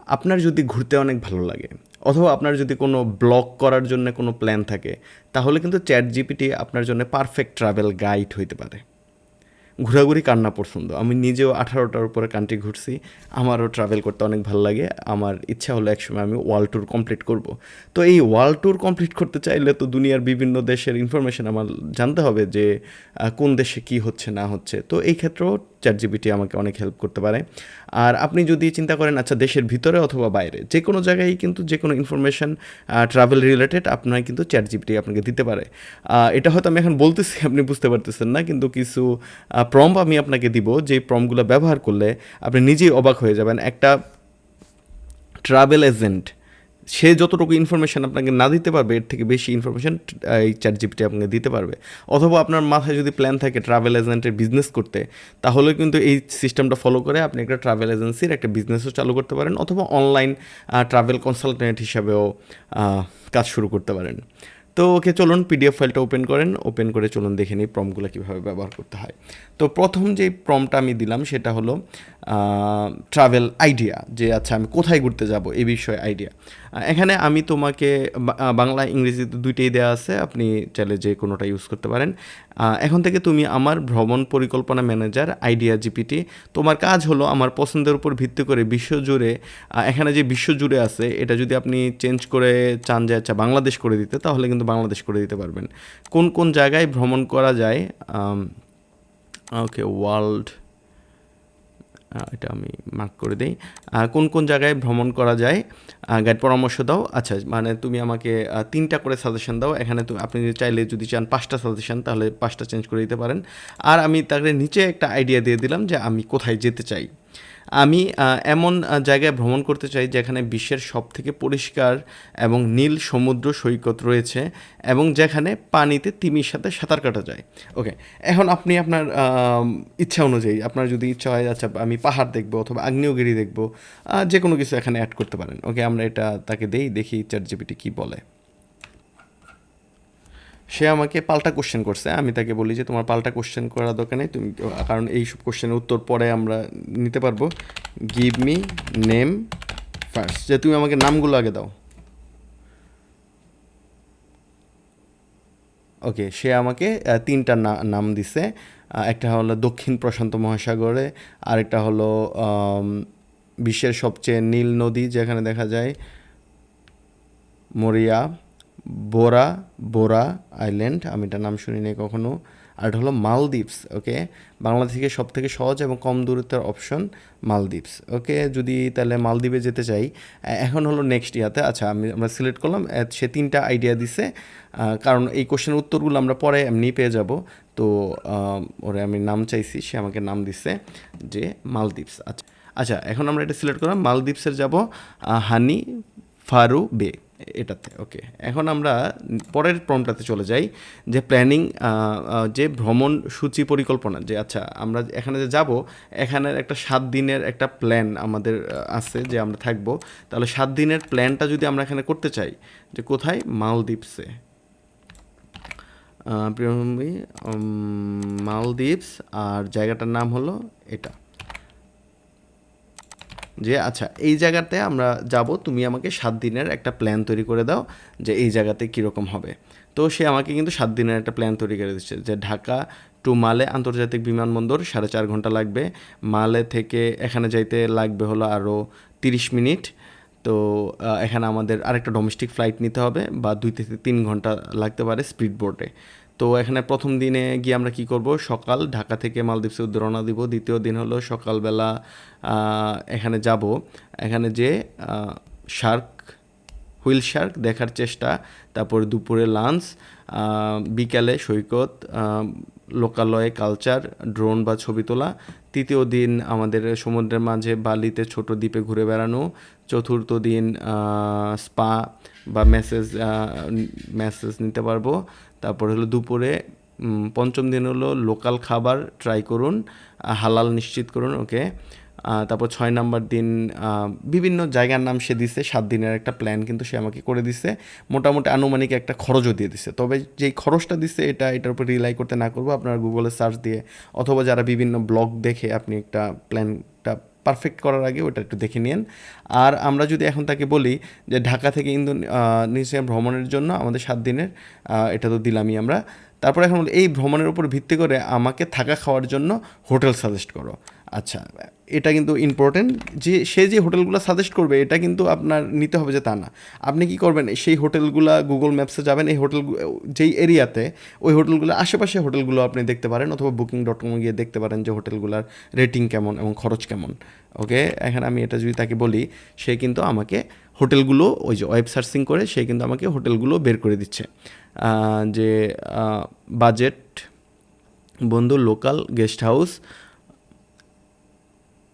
আপনার যদি ঘুরতে অনেক ভালো লাগে অথবা আপনার যদি কোনো ব্লগ করার জন্য কোনো প্ল্যান থাকে, তাহলে কিন্তু চ্যাট জিপিটি আপনার জন্য পারফেক্ট ট্রাভেল গাইড হইতে পারে। ঘোরাঘুরি কার না পছন্দ? আমি নিজেও 18টার উপরে কান্ট্রি ঘুরছি। আমারও ট্রাভেল করতে অনেক ভালো লাগে। আমার ইচ্ছা হলো একসময় আমি ওয়ার্ল্ড ট্যুর কমপ্লিট করব। তো এই ওয়ার্ল্ড ট্যুর কমপ্লিট করতে চাইলে তো দুনিয়ার বিভিন্ন দেশের ইনফরমেশন আমার জানতে হবে যে কোন দেশে কী হচ্ছে না হচ্ছে। তো এই ক্ষেত্রেও চ্যাটজিপিটি আমাকে অনেক হেল্প করতে পারে। আর আপনি যদি চিন্তা করেন আচ্ছা দেশের ভিতরে অথবা বাইরে যে কোনো জায়গায় কিন্তু যে কোনো ইনফরমেশন ট্রাভেল রিলেটেড আপনার কিন্তু চ্যাটজিপিটি আপনাকে দিতে পারে। এটা হয়তো আমি এখন বলতেছি আপনি বুঝতে পারতেছেন না, কিন্তু কিছু প্রম্পট আমি আপনাকে দিব, যে প্রম্পটগুলো ব্যবহার করলে আপনি নিজেই অবাক হয়ে যাবেন। একটা ট্রাভেল এজেন্ট সে যতটুকু ইনফরমেশান আপনাকে না দিতে পারবে, এর থেকে বেশি ইনফরমেশান এই চ্যাট জিপিটি আপনাকে দিতে পারবে। অথবা আপনার মাথায় যদি প্ল্যান থাকে ট্রাভেল এজেন্টের বিজনেস করতে, তাহলে কিন্তু এই সিস্টেমটা ফলো করে আপনি একটা ট্রাভেল এজেন্সির একটা বিজনেসও চালু করতে পারেন, অথবা অনলাইন ট্রাভেল কনসালটেন্ট হিসাবেও কাজ শুরু করতে পারেন। তো ওকে, চলুন পিডিএফ ফাইলটা ওপেন করেন। ওপেন করে চলুন দেখে নিই প্রম্পটগুলো কীভাবে ব্যবহার করতে হয়। তো প্রথম যেই প্রম্পটটা আমি দিলাম সেটা হলো ট্রাভেল আইডিয়া, যে আচ্ছা আমি কোথায় ঘুরতে যাব এই বিষয়ে আইডিয়া। এখানে আমি তোমাকে বাংলা ইংরেজিতে দুইটাই দেওয়া আছে, আপনি চাইলে যে কোনোটা ইউজ করতে পারেন। এখন থেকে তুমি আমার ভ্রমণ পরিকল্পনা ম্যানেজার আইডিয়া জিপিটি। তোমার কাজ হলো আমার পছন্দের উপর ভিত্তি করে বিশ্বজুড়ে, এখানে যে বিশ্বজুড়ে আছে এটা যদি আপনি চেঞ্জ করে চান যে আচ্ছা বাংলাদেশ করে দিতে, তাহলে কিন্তু বাংলাদেশ করে দিতে পারবেন। কোন কোন জায়গায় ভ্রমণ করা যায়, ওকে ওয়ার্ল্ড, এটা আমি মার্ক করে দিই। কোন কোন জায়গায় ভ্রমণ করা যায় গাইড পরামর্শ দাও। আচ্ছা মানে তুমি আমাকে 3টা করে সাজেশন দাও। এখানে আপনি চাইলে যদি চান 5টা সাজেশন, তাহলে 5টা চেঞ্জ করে দিতে পারেন। আর আমি তাকে নিচে একটা আইডিয়া দিয়ে দিলাম যে আমি কোথায় যেতে চাই। আমি এমন জায়গায় ভ্রমণ করতে চাই যেখানে বিশ্বের সবথেকে পরিষ্কার এবং নীল সমুদ্র সৈকত রয়েছে এবং যেখানে পানিতে তিমির সাথে সাঁতার কাটা যায়। ওকে, এখন আপনি আপনার ইচ্ছা অনুযায়ী, আপনার যদি ইচ্ছা হয় আচ্ছা আমি পাহাড় দেখবো অথবা আগ্নেয়গিরি দেখবো, যে কোনো কিছু এখানে অ্যাড করতে পারেন। ওকে, আমরা এটা তাকে দেখি চ্যাট জিপিটি কী বলে। সে আমাকে পাল্টা কোশ্চেন করছে। আমি তাকে বলি যে তোমার পাল্টা কোশ্চেন করার দরকার নেই, তুমি, কারণ এইসব কোশ্চেনের উত্তর পরে আমরা নিতে পারবো। গিভ মি নেম ফার্স্ট, যে তুমি আমাকে নামগুলো আগে দাও। ওকে, সে আমাকে 3টা নাম দিছে। একটা হলো দক্ষিণ প্রশান্ত মহাসাগরে, আরেকটা হলো বিশ্বের সবচেয়ে নীল নদী যেখানে দেখা যায় মরিয়া, বোরা বোরা আইল্যান্ড, আমি এটার নাম শুনিনি কখনো। আর এটা হলো মালদ্বীপস। ওকে, বাংলাদেশ থেকে সব থেকে সহজ এবং কম দূরত্বের অপশন মালদ্বীপস। ওকে, যদি তাহলে মালদ্বীপে যেতে চাই, এখন হলো নেক্সট ইয়াতে। আচ্ছা আমরা সিলেক্ট করলাম। সে 3টা আইডিয়া দিছে, কারণ এই কোশ্চেনের উত্তরগুলো আমরা পরে এমনি পেয়ে যাব। তো ওরে আমি নাম চাইছি, সে আমাকে নাম দিছে যে মালদ্বীপস। আচ্ছা আচ্ছা, এখন আমরা এটা সিলেক্ট করলাম, মালদ্বীপসের যাব হানি ফারু বে এটাতে। ওকে, এখন আমরা পরের প্রম্পটটাতে চলে যাই, যে প্ল্যানিং, যে ভ্রমণ সূচি পরিকল্পনা, যে আচ্ছা আমরা এখানে যে যাব, এখানের একটা 7 দিনের একটা প্ল্যান আমাদের আছে যে আমরা থাকবো। তাহলে 7 দিনের প্ল্যানটা যদি আমরা এখানে করতে চাই, যে কোথায়, মালদ্বীপসে, প্রিয়ম্বী মালদ্বীপস, আর জায়গাটার নাম হলো এটা, যে আচ্ছা এই জায়গাতে আমরা যাব, তুমি আমাকে 7 দিনের একটা প্ল্যান তৈরি করে দাও যে এই জায়গাতে কীরকম হবে। তো সে আমাকে কিন্তু 7 দিনের একটা প্ল্যান তৈরি করে দিচ্ছে, যে ঢাকা টু মালে আন্তর্জাতিক বিমানবন্দর 4.5 ঘন্টা লাগবে, মালে থেকে এখানে যাইতে লাগবে হলো আরও 30 মিনিট। তো এখানে আমাদের আরেকটা ডোমেস্টিক ফ্লাইট নিতে হবে, বা 2 থেকে 3 ঘন্টা লাগতে পারে স্পিড বোটে। তো এখানে প্রথম দিনে গিয়ে আমরা কী করব, সকাল ঢাকা থেকে মালদ্বীপসে রওনা দিব। দ্বিতীয় দিন হলো সকালবেলা এখানে যাব, এখানে যে শার্ক, হুইল শার্ক দেখার চেষ্টা, তারপরে দুপুরে লাঞ্চ, বিকালে সৈকত, লোকালয়ে কালচার, ড্রোন বা ছবি তোলা। তৃতীয় দিন আমাদের সমুদ্রের মাঝে বালিতে ছোট দ্বীপে ঘুরে বেড়ানো। চতুর্থ দিন স্পা বা ম্যাসেজ নিতে পারবো। তারপর হলো দুপুরে, পঞ্চম দিন হলো লোকাল খাবার ট্রাই করুন, হালাল নিশ্চিত করুন। ওকে, তারপর 6 নাম্বার দিন বিভিন্ন জায়গার নাম সে দিছে। 7 দিনের একটা প্ল্যান কিন্তু সে আমাকে করে দিছে, মোটামুটি আনুমানিক একটা খরচও দিয়ে দিছে। তবে যেই খরচটা দিছে এটার উপর রিলাই করতে না করবো, আপনারা গুগলে সার্চ দিয়ে অথবা যারা বিভিন্ন ব্লগ দেখে আপনি একটা প্ল্যানটা পারফেক্ট করার আগে ওটা একটু দেখে নিন। আর আমরা যদি এখন তাকে বলি যে ঢাকা থেকে ইন্দোনেশিয়া ভ্রমণের জন্য আমাদের 7 দিনের, এটা তো দিলামই আমরা। তারপরে এখন এই ভ্রমণের উপর ভিত্তি করে আমাকে থাকা খাওয়ার জন্য হোটেল সাজেস্ট করো। আচ্ছা, এটা কিন্তু ইম্পর্টেন্ট যে সে যে হোটেলগুলো সাজেস্ট করবে এটা কিন্তু আপনার নিতে হবে যে তা না। আপনি কি করবেন, সেই হোটেলগুলো গুগল ম্যাপসে যাবেন, এই হোটেল যেই এরিয়াতে ওই হোটেলগুলো আশেপাশে হোটেলগুলো আপনি দেখতে পারেন, অথবা Booking.com গিয়ে দেখতে পারেন যে হোটেলগুলোর রেটিং কেমন এবং খরচ কেমন। ওকে, এখন আমি এটা যদি তাকে বলি, সে কিন্তু আমাকে হোটেলগুলো ওই যে ওয়েব সার্চিং করে সে কিন্তু আমাকে হোটেলগুলো বের করে দিচ্ছে, যে বাজেট বন্ধু, লোকাল গেস্ট হাউস,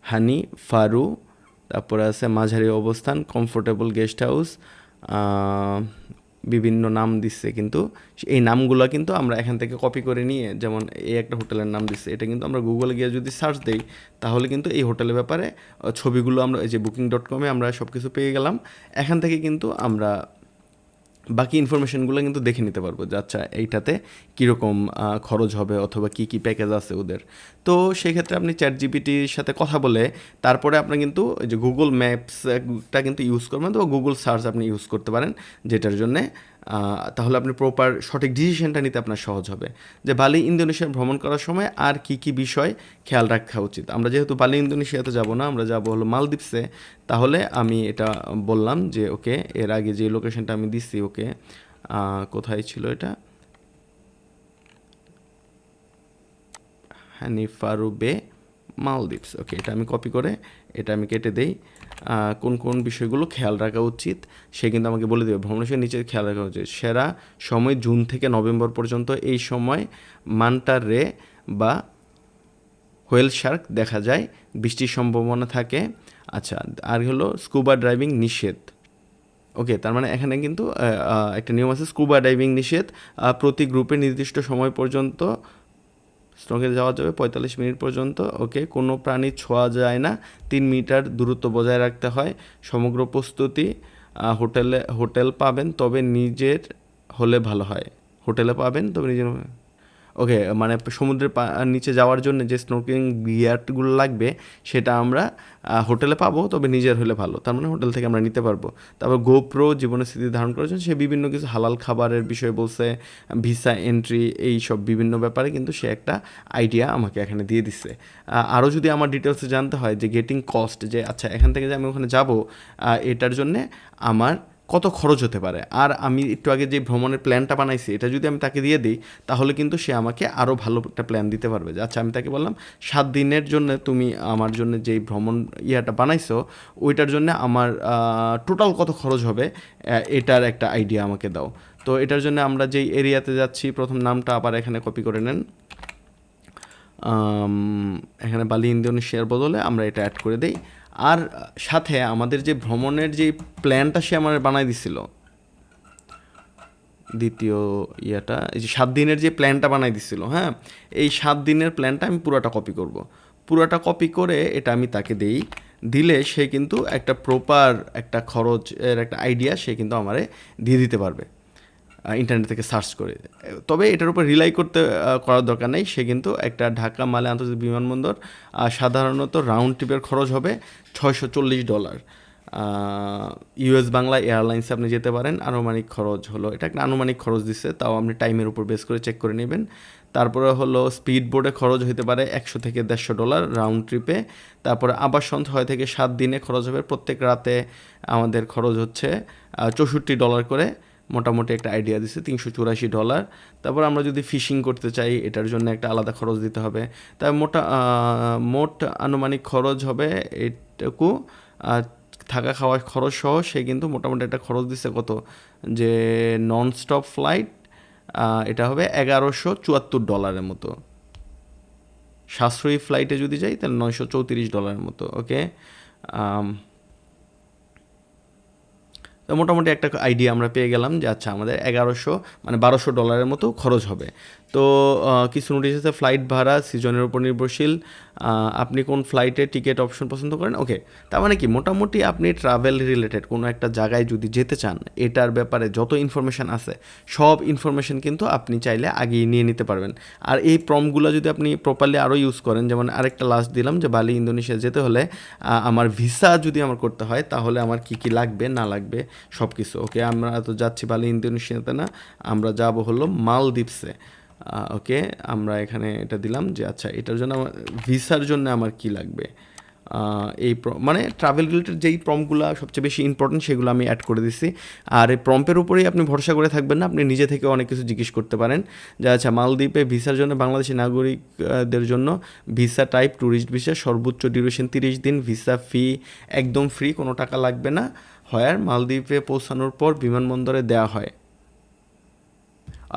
হানি, ফারু, তারপরে আছে মাঝারি অবস্থান, কমফোর্টেবল গেস্ট হাউস, বিভিন্ন নাম দিচ্ছে। কিন্তু এই নামগুলো কিন্তু আমরা এখান থেকে কপি করে নিয়ে, যেমন এই একটা হোটেলের নাম দিচ্ছে, এটা কিন্তু আমরা গুগলে গিয়ে যদি সার্চ দেই তাহলে কিন্তু এই হোটেলের ব্যাপারে ছবিগুলো আমরা এই যে Booking.com আমরা সব কিছু পেয়ে গেলাম। এখান থেকে কিন্তু আমরা বাকি ইনফরমেশনগুলো কিন্তু দেখে নিতে পারবো যে আচ্ছা এইটাতে কীরকম খরচ হবে অথবা কী কী প্যাকেজ আছে ওদের। তো সেক্ষেত্রে আপনি ChatGPTর সাথে কথা বলে তারপরে আপনি কিন্তু এই যে গুগল ম্যাপসটা কিন্তু ইউজ করবেন, অথবা গুগল সার্চ আপনি ইউজ করতে পারেন যেটার জন্যে, তাহলে আপনি প্রপার সঠিক ডিসিশনটা নিতে আপনার সহজ হবে যে বালি ইন্দোনেশিয়া ভ্রমণ করার সময় আর কি কি বিষয় খেয়াল রাখা উচিত। আমরা যেহেতু বালি ইন্দোনেশিয়াতে যাব না, আমরা যাব হলো মালদ্বীপসে, তাহলে আমি এটা বললাম যে ওকে, এর আগে যে লোকেশনটা আমি দিচ্ছি ওকে, কোথায় ছিল এটা, হানিফারু বে, মালদ্বীপস। ওকে, এটা আমি কপি করে এটা আমি কেটে দেই। কোন কোন বিষয়গুলো খেয়াল রাখা উচিত সে কিন্তু আমাকে বলে দেবে। ভ্রমণের নিচে খেয়াল রাখা উচিত সেরা সময় জুন থেকে নভেম্বর পর্যন্ত, এই সময় মান্টা রে বা হোয়েল শার্ক দেখা যায়, বৃষ্টির সম্ভাবনা থাকে। আচ্ছা, আর হলো স্কুবা ড্রাইভিং নিষেধ। ওকে, তার মানে এখানে কিন্তু একটা নিয়ম আছে, স্কুবা ডাইভিং নিষেধ, প্রতি গ্রুপে নির্দিষ্ট সময় পর্যন্ত স্নকে যাওয়া যাবে 45 মিনিট পর্যন্ত। ওকে, কোনো প্রাণী ছোঁয়া যায় না, 3 মিটার দূরত্ব বজায় রাখতে হয়, সমগ্র প্রস্তুতি, হোটেল পাবেন তবে নিজের হলে ভালো হয়, হোটেলে পাবেন তবে নিজের। ওকে, মানে সমুদ্রের নিচে যাওয়ার জন্য যে স্নোর্কেলিং গিয়ারগুলো লাগবে সেটা আমরা হোটেলে পাবো, তবে নিজের হলে ভালো, তার মানে হোটেল থেকে আমরা নিতে পারবো। তারপর গোপ্রো জীবনের স্মৃতি ধারণ করার জন্য সে বিভিন্ন কিছু হালাল খাবারের বিষয়ে বলছে, ভিসা এন্ট্রি, এই সব বিভিন্ন ব্যাপারে কিন্তু সে একটা আইডিয়া আমাকে এখানে দিয়ে দিচ্ছে। আরও যদি আমার ডিটেলসে জানতে হয় যে গেটিং কস্ট, যে আচ্ছা এখান থেকে যে আমি ওখানে যাব এটার জন্যে আমার কত খরচ হতে পারে, আর আমি একটু আগে যে ভ্রমণের প্ল্যানটা বানাইছি এটা যদি আমি তাকে দিয়ে দিই তাহলে কিন্তু সে আমাকে আরও ভালো একটা প্ল্যান দিতে পারবে। যে আচ্ছা আমি তাকে বললাম 7 দিনের জন্য তুমি আমার জন্য যেই ভ্রমণ ইয়াটা বানাইছো ওইটার জন্য আমার টোটাল কত খরচ হবে এটার একটা আইডিয়া আমাকে দাও। তো এটার জন্য আমরা যেই এরিয়াতে যাচ্ছি, প্রথম নামটা আবার এখানে কপি করে নেন, এখানে বালি ইন্দোনেশিয়ার বদলে আমরা এটা অ্যাড করে দেই। আর সাথে আমাদের যে ভ্রমণের যে প্ল্যানটা সে আমার বানাই দিছিল, দ্বিতীয় ইয়েটা এই যে 7 দিনের যে প্ল্যানটা বানাই দিছিল, হ্যাঁ, এই 7 দিনের প্ল্যানটা আমি পুরোটা কপি করব। পুরোটা কপি করে এটা আমি তাকে দেই, দিলে সে কিন্তু একটা প্রপার একটা খরচের একটা আইডিয়া সে কিন্তু আমারে দিয়ে দিতে পারবে ইন্টারনেট থেকে সার্চ করে। তবে এটার উপর রিলাই করার দরকার নেই, সে কিন্তু একটা ঢাকা মালে আন্তর্জাতিক বিমানবন্দর সাধারণত রাউন্ড ট্রিপের খরচ হবে $640। ইউএস বাংলা এয়ারলাইন্সে আপনি যেতে পারেন, আনুমানিক খরচ হলো, এটা একটা আনুমানিক খরচ দিচ্ছে, তাও আপনি টাইমের উপর বেস করে চেক করে নেবেন। তারপরে হলো স্পিড বোর্ডে খরচ হতে পারে $100 থেকে $150 রাউন্ড ট্রিপে। তারপরে আবাসন 6 থেকে 7 দিনে খরচ হবে, প্রত্যেক রাতে আমাদের খরচ হচ্ছে $64 করে, মোটামুটি একটা আইডিয়া দিচ্ছে $384। তারপর আমরা যদি ফিশিং করতে চাই এটার জন্য একটা আলাদা খরচ দিতে হবে। তাই মোট আনুমানিক খরচ হবে এটুকু, থাকা খাওয়া খরচ সহ সে কিন্তু মোটামুটি একটা খরচ দিচ্ছে কত, যে নন স্টপ ফ্লাইট এটা হবে $1174 মতো, সাশ্রয়ী ফ্লাইটে যদি যাই তাহলে $934 মতো। ওকে, তো মোটামুটি একটা আইডিয়া আমরা পেয়ে গেলাম যে আচ্ছা আমাদের 1100 মানে $1200 মতো খরচ হবে। তো কিছু নোটিশ আছে, ফ্লাইট ভাড়া সিজনের উপর নির্ভরশীল, আপনি কোন ফ্লাইটে টিকিট অপশন পছন্দ করেন, ওকে। তার মানে কি, মোটামুটি আপনি ট্রাভেল রিলেটেড কোনো একটা জায়গায় যদি যেতে চান, এটার ব্যাপারে যত ইনফরমেশান আছে সব ইনফরমেশান কিন্তু আপনি চাইলে আগেই নিয়ে নিতে পারবেন। আর এই প্রম্পটগুলো যদি আপনি প্রপারলি আরও ইউজ করেন, যেমন আরেকটা লাস্ট দিলাম যে বালি ইন্দোনেশিয়া যেতে হলে আমার ভিসা যদি আমার করতে হয় তাহলে আমার কি কি লাগবে না লাগবে সব কিছু, ওকে। আমরা তো যাচ্ছি বালি ইন্দোনেশিয়াতে না, আমরা যাব হলো মালদ্বীপসে, ওকে। আমরা এখানে এটা দিলাম যে আচ্ছা এটার জন্য আমার ভিসার জন্য আমার কি লাগবে, এই মানে ট্রাভেল রিলেটেড যেই প্রম্পটগুলো সবচেয়ে বেশি ইম্পর্টেন্ট সেগুলো আমি অ্যাড করে দিচ্ছি। আর এই প্রম্পের উপরেই আপনি ভরসা করে থাকবেন না, আপনি নিজে থেকে অনেক কিছু জিজ্ঞেস করতে পারেন যে আচ্ছা মালদ্বীপে ভিসার জন্য বাংলাদেশি নাগরিকদের জন্য ভিসা টাইপ ট্যুরিস্ট ভিসা, সর্বোচ্চ ডিউরেশন 30 দিন, ভিসা ফি একদম ফ্রি, কোনো টাকা লাগবে না, হয় মালদ্বীপে পৌঁছানোর পর বিমানবন্দরে দেওয়া হয়।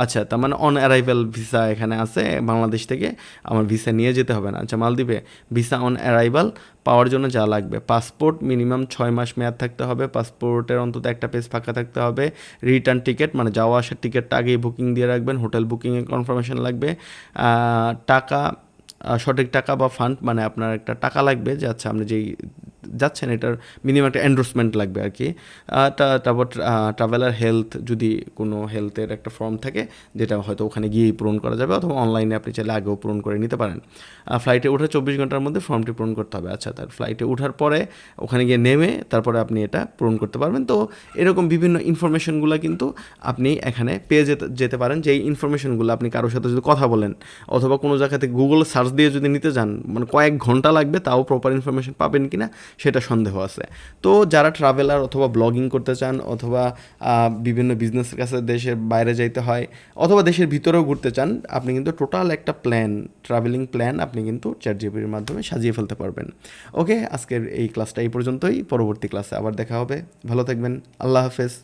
আচ্ছা, তার মানে অন অ্যারাইভাল ভিসা এখানে আছে, বাংলাদেশ থেকে আমার ভিসা নিয়ে যেতে হবে না। আচ্ছা, মালদ্বীপে ভিসা অন অ্যারাইভাল পাওয়ার জন্য যা লাগবে, পাসপোর্ট মিনিমাম 6 মাস মেয়াদ থাকতে হবে, পাসপোর্টের অন্তত একটা পেজ ফাঁকা থাকতে হবে, রিটার্ন টিকিট মানে যাওয়া আসার টিকিটটা আগেই বুকিং দিয়ে রাখবেন, হোটেল বুকিংয়ের কনফার্মেশন লাগবে, টাকা সঠিক টাকা বা ফান্ড মানে আপনার একটা টাকা লাগবে যে আচ্ছা আপনি যেই যাচ্ছেন এটার মিনিমাম একটা এন্ডোর্সমেন্ট লাগবে আর কি। তারপর ট্রাভেলার হেলথ, যদি কোনো হেলথের একটা ফর্ম থাকে যেটা হয়তো ওখানে গিয়েই পূরণ করা যাবে, অথবা অনলাইনে আপনি চাইলে আগেও পূরণ করে নিতে পারেন। ফ্লাইটে ওঠার 24 ঘন্টার মধ্যে ফর্মটি পূরণ করতে হবে। আচ্ছা, তার ফ্লাইটে ওঠার পরে ওখানে গিয়ে নেমে তারপরে আপনি এটা পূরণ করতে পারবেন। তো এরকম বিভিন্ন ইনফরমেশনগুলো কিন্তু আপনি এখানে পেয়ে যেতে পারেন, যেই ইনফরমেশনগুলো আপনি কারোর সাথে যদি কথা বলেন অথবা কোনো জায়গাতে গুগলে সার্চ দিয়ে যদি নিতে যান, মানে কয়েক ঘন্টা লাগবে, তাও প্রপার ইনফরমেশন পাবেন কিনা সেটা সন্দেহ আছে। তো যারা ট্রাভেলার অথবা ব্লগিং করতে চান, অথবা বিভিন্ন বিজনেসের কাছে দেশের বাইরে যাইতে হয়, অথবা দেশের ভিতরেও ঘুরতে চান, আপনি কিন্তু টোটাল একটা প্ল্যান, ট্রাভেলিং প্ল্যান আপনি কিন্তু চ্যাটজিপিটির মাধ্যমে সাজিয়ে ফেলতে পারবেন। ওকে, আজকের এই ক্লাসটা এই পর্যন্তই, পরবর্তী ক্লাসে আবার দেখা হবে। ভালো থাকবেন, আল্লাহ হাফেজ।